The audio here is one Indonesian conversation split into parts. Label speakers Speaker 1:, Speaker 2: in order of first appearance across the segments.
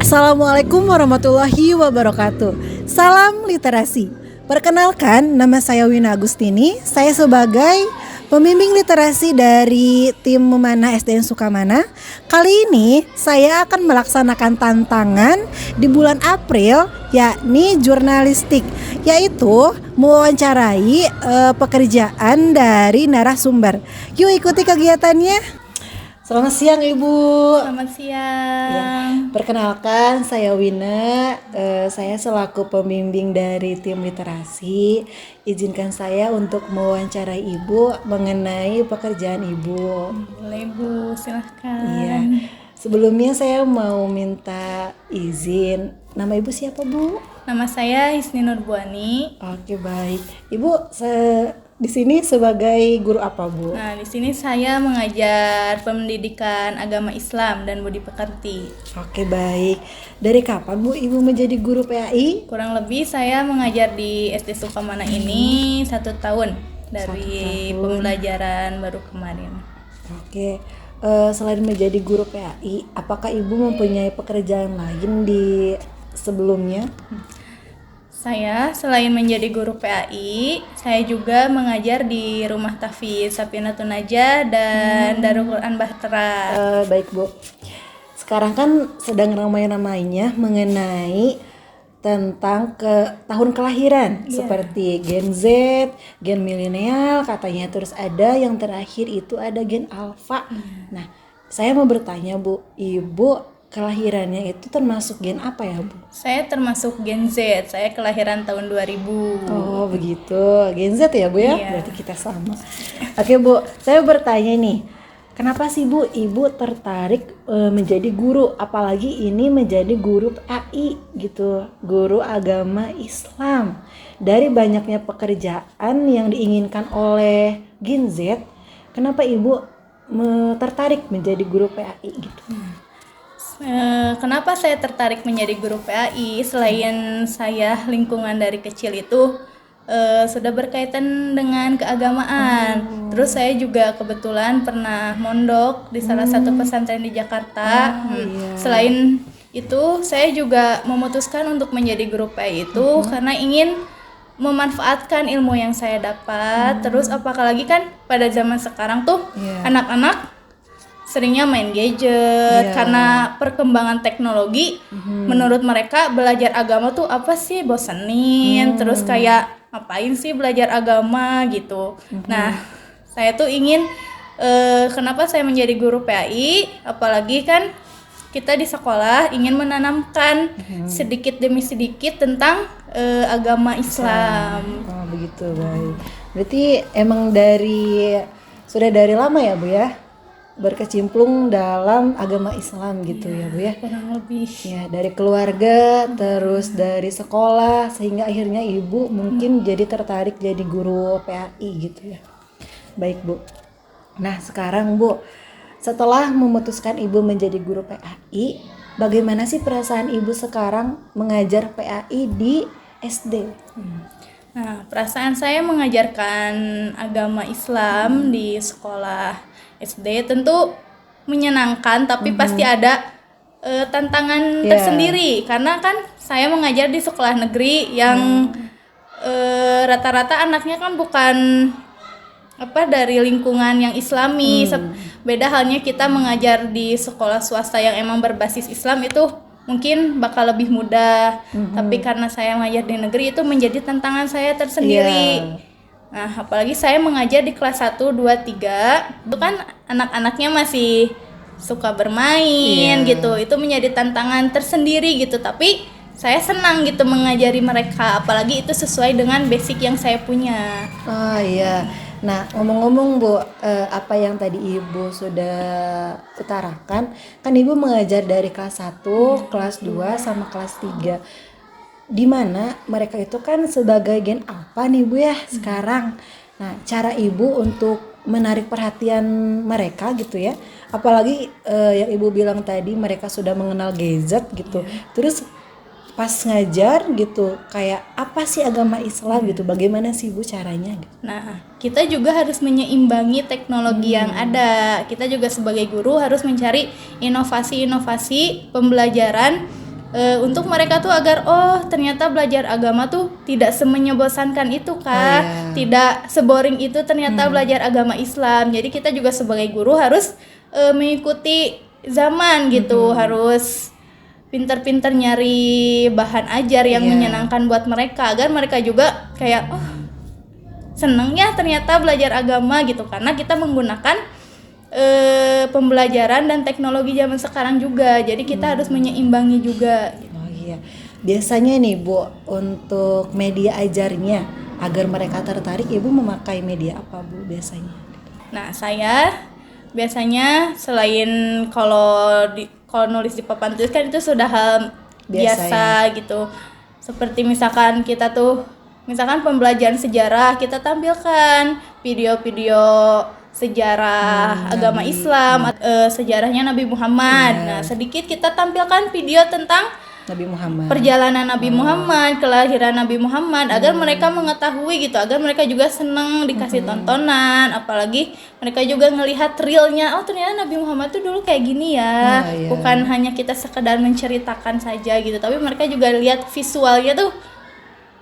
Speaker 1: Assalamualaikum warahmatullahi wabarakatuh. Salam literasi. Perkenalkan, nama saya Wina Agustini. Saya sebagai pembimbing literasi dari tim Memanah SDN Sukamana. Kali ini saya akan melaksanakan tantangan di bulan April, yakni jurnalistik, yaitu mewawancarai pekerjaan dari narasumber. Yuk ikuti kegiatannya. Selamat siang Ibu.
Speaker 2: Selamat siang.
Speaker 1: Ya, perkenalkan saya Wina, saya selaku pembimbing dari tim literasi. Izinkan saya untuk mewawancarai Ibu mengenai pekerjaan Ibu.
Speaker 2: Boleh Bu, silahkan.
Speaker 1: Iya. Sebelumnya saya mau minta izin. Nama Ibu siapa Bu?
Speaker 2: Nama saya Hisni Nurbuani.
Speaker 1: Oke, baik. Ibu di sini sebagai guru apa Bu?
Speaker 2: Nah, di sini saya mengajar pendidikan agama Islam dan budi pekerti.
Speaker 1: Oke, baik. Dari kapan Bu Ibu menjadi guru PAI?
Speaker 2: Kurang lebih saya mengajar di SD Sukamana ini 1 tahun dari pembelajaran baru kemarin.
Speaker 1: Oke. Selain menjadi guru PAI, apakah Ibu mempunyai pekerjaan lain di sebelumnya?
Speaker 2: Saya selain menjadi guru PAI, saya juga mengajar di Rumah Tahfiz Safinatun Najah dan Darul Quran Bahtera.
Speaker 1: Baik Bu. Sekarang kan sedang ramai-ramainya mengenai tentang tahun kelahiran, seperti Gen Z, Gen milenial, katanya terus ada yang terakhir itu ada Gen Alpha. Nah, saya mau bertanya Bu, Ibu kelahirannya itu termasuk gen apa ya Bu?
Speaker 2: Saya termasuk Gen Z, saya kelahiran tahun 2000.
Speaker 1: Oh begitu, Gen Z ya Bu ya?
Speaker 2: Iya.
Speaker 1: Berarti kita sama. Oke Bu, saya bertanya nih, kenapa sih Bu Ibu tertarik menjadi guru? Apalagi ini menjadi guru PAI gitu, guru agama Islam. Dari banyaknya pekerjaan yang diinginkan oleh Gen Z, kenapa Ibu tertarik menjadi guru PAI gitu?
Speaker 2: Kenapa saya tertarik menjadi guru PAI? Selain saya lingkungan dari kecil itu sudah berkaitan dengan keagamaan. Terus saya juga kebetulan pernah mondok di salah satu pesantren di Jakarta. Selain itu, saya juga memutuskan untuk menjadi guru PAI itu karena ingin memanfaatkan ilmu yang saya dapat. Terus apalagi kan pada zaman sekarang tuh anak-anak seringnya main gadget karena perkembangan teknologi. Menurut mereka belajar agama tuh apa sih, bosenin, terus kayak ngapain sih belajar agama gitu. Nah, saya tuh ingin kenapa saya menjadi guru PAI, apalagi kan kita di sekolah ingin menanamkan sedikit demi sedikit tentang agama Islam.
Speaker 1: Oh begitu, baik. Berarti emang sudah dari lama ya Bu ya? Berkecimpung dalam agama Islam gitu ya Bu ya?
Speaker 2: Kurang lebih.
Speaker 1: Ya, dari keluarga, terus dari sekolah, sehingga akhirnya Ibu mungkin jadi tertarik jadi guru PAI gitu ya. Baik Bu. Nah sekarang Bu, setelah memutuskan Ibu menjadi guru PAI, bagaimana sih perasaan Ibu sekarang mengajar PAI di SD?
Speaker 2: Nah, perasaan saya mengajarkan agama Islam di sekolah SD tentu menyenangkan, tapi pasti ada tantangan tersendiri karena kan saya mengajar di sekolah negeri yang rata-rata anaknya kan bukan dari lingkungan yang Islami. Beda halnya kita mengajar di sekolah swasta yang emang berbasis Islam, itu mungkin bakal lebih mudah. Tapi karena saya mengajar di negeri, itu menjadi tantangan saya tersendiri. Nah, apalagi saya mengajar di kelas 1, 2, 3, itu kan anak-anaknya masih suka bermain gitu. Itu menjadi tantangan tersendiri gitu, tapi saya senang gitu mengajari mereka, apalagi itu sesuai dengan basic yang saya punya.
Speaker 1: Oh iya. Nah, ngomong-ngomong Bu, apa yang tadi Ibu sudah utarakan, kan Ibu mengajar dari kelas 1, kelas 2, sama kelas 3. Di mana mereka itu kan sebagai gen alpha nih Bu ya sekarang. Nah, cara Ibu untuk menarik perhatian mereka gitu ya. Apalagi yang Ibu bilang tadi mereka sudah mengenal gadget gitu. Terus pas ngajar gitu kayak apa sih agama Islam gitu, bagaimana sih Bu caranya gitu?
Speaker 2: Nah, kita juga harus menyeimbangi teknologi yang ada. Kita juga sebagai guru harus mencari inovasi-inovasi pembelajaran untuk mereka tuh agar ternyata belajar agama tuh tidak semenyebosankan itu kah, tidak seboring itu ternyata belajar agama Islam. Jadi kita juga sebagai guru harus mengikuti zaman gitu, harus pinter-pinter nyari bahan ajar yang menyenangkan buat mereka agar mereka juga kayak seneng ya ternyata belajar agama gitu, karena kita menggunakan pembelajaran dan teknologi zaman sekarang juga, jadi kita harus menyeimbangi juga.
Speaker 1: Oh iya, biasanya nih Bu untuk media ajarnya agar mereka tertarik, Ibu memakai media apa Bu biasanya?
Speaker 2: Nah, saya biasanya selain kalau nulis di papan tulis kan itu sudah hal biasa gitu. Seperti misalkan kita tuh pembelajaran sejarah, kita tampilkan video-video sejarah agama Islam, sejarahnya Nabi Muhammad. Nah, sedikit kita tampilkan video tentang
Speaker 1: Nabi Muhammad,
Speaker 2: perjalanan Nabi Muhammad, kelahiran Nabi Muhammad, agar mereka mengetahui gitu, agar mereka juga senang dikasih tontonan, apalagi mereka juga ngelihat realnya, ternyata Nabi Muhammad tuh dulu kayak gini ya, bukan hanya kita sekedar menceritakan saja gitu, tapi mereka juga lihat visualnya tuh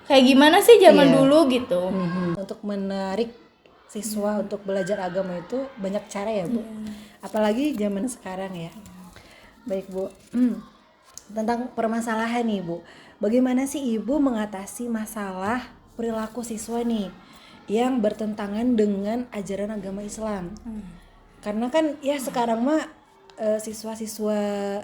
Speaker 2: kayak gimana sih zaman dulu gitu.
Speaker 1: Untuk menarik siswa untuk belajar agama itu banyak cara ya Bu, apalagi zaman sekarang ya. Baik Bu, tentang permasalahan nih Bu, bagaimana sih Ibu mengatasi masalah perilaku siswa nih yang bertentangan dengan ajaran agama Islam? Karena kan ya sekarang mah siswa-siswa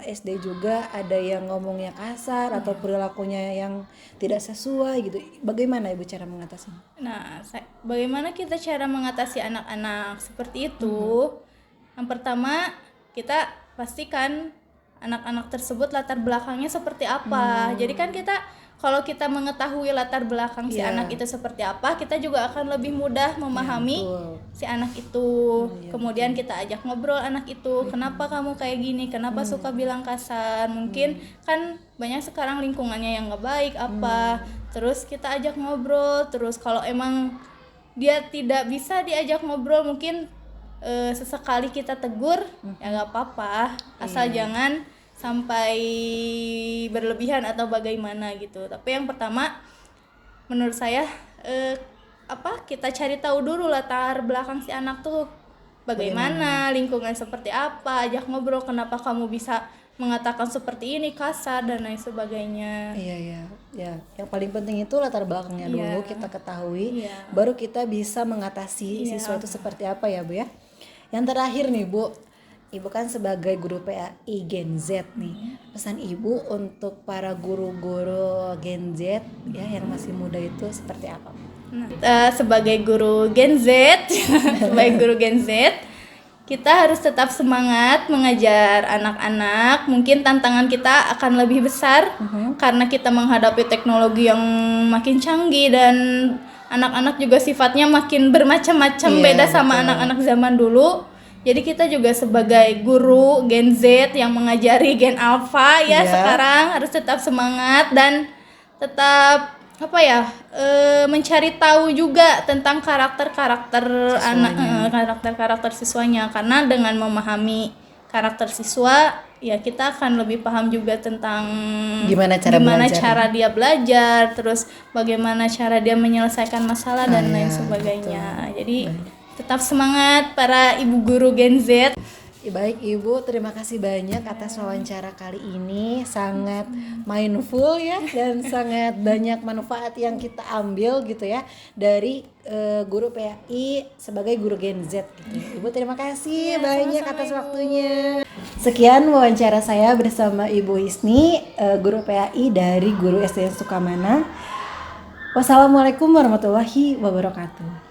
Speaker 1: SD juga ada yang ngomongnya kasar atau perilakunya yang tidak sesuai gitu. Bagaimana Ibu cara mengatasinya?
Speaker 2: Nah, bagaimana kita cara mengatasi anak-anak seperti itu? Yang pertama, kita pastikan anak-anak tersebut latar belakangnya seperti apa. Jadi kan kalau kita mengetahui latar belakang si anak itu seperti apa, kita juga akan lebih mudah memahami si anak itu. Kemudian kita ajak ngobrol anak itu, kenapa kamu kayak gini, kenapa suka bilang kasar, mungkin kan banyak sekarang lingkungannya yang gak baik apa. Terus kita ajak ngobrol, terus kalau emang dia tidak bisa diajak ngobrol, mungkin sesekali kita tegur, ya gak apa-apa, asal jangan sampai berlebihan atau bagaimana gitu. Tapi yang pertama menurut saya kita cari tahu dulu latar belakang si anak tuh bagaimana, lingkungan seperti apa, ajak ngobrol kenapa kamu bisa mengatakan seperti ini, kasar dan lain sebagainya.
Speaker 1: Iya. Yang paling penting itu latar belakangnya dulu kita ketahui, baru kita bisa mengatasi siswa itu seperti apa ya Bu ya. Yang terakhir nih Bu, Ibu kan sebagai guru PAI Gen Z nih, pesan Ibu untuk para guru-guru Gen Z ya yang masih muda itu seperti apa?
Speaker 2: Sebagai guru Gen Z, kita harus tetap semangat mengajar anak-anak. Mungkin tantangan kita akan lebih besar karena kita menghadapi teknologi yang makin canggih dan anak-anak juga sifatnya makin bermacam-macam, beda sama anak-anak zaman dulu. Jadi kita juga sebagai guru Gen Z yang mengajari Gen Alpha sekarang harus tetap semangat dan tetap mencari tahu juga tentang karakter-karakter karakter siswanya, karena dengan memahami karakter siswa ya kita akan lebih paham juga tentang gimana cara dia belajar, terus bagaimana cara dia menyelesaikan masalah dan lain sebagainya. Jadi tetap semangat para ibu guru Gen Z.
Speaker 1: Baik Ibu, terima kasih banyak atas wawancara kali ini, sangat mindful ya dan sangat banyak manfaat yang kita ambil gitu ya dari guru PAI sebagai guru Gen Z gitu. Ibu terima kasih banyak atas waktunya. Sekian wawancara saya bersama Ibu Hisni, guru PAI dari Guru SDN Sukamana. Wassalamualaikum warahmatullahi wabarakatuh.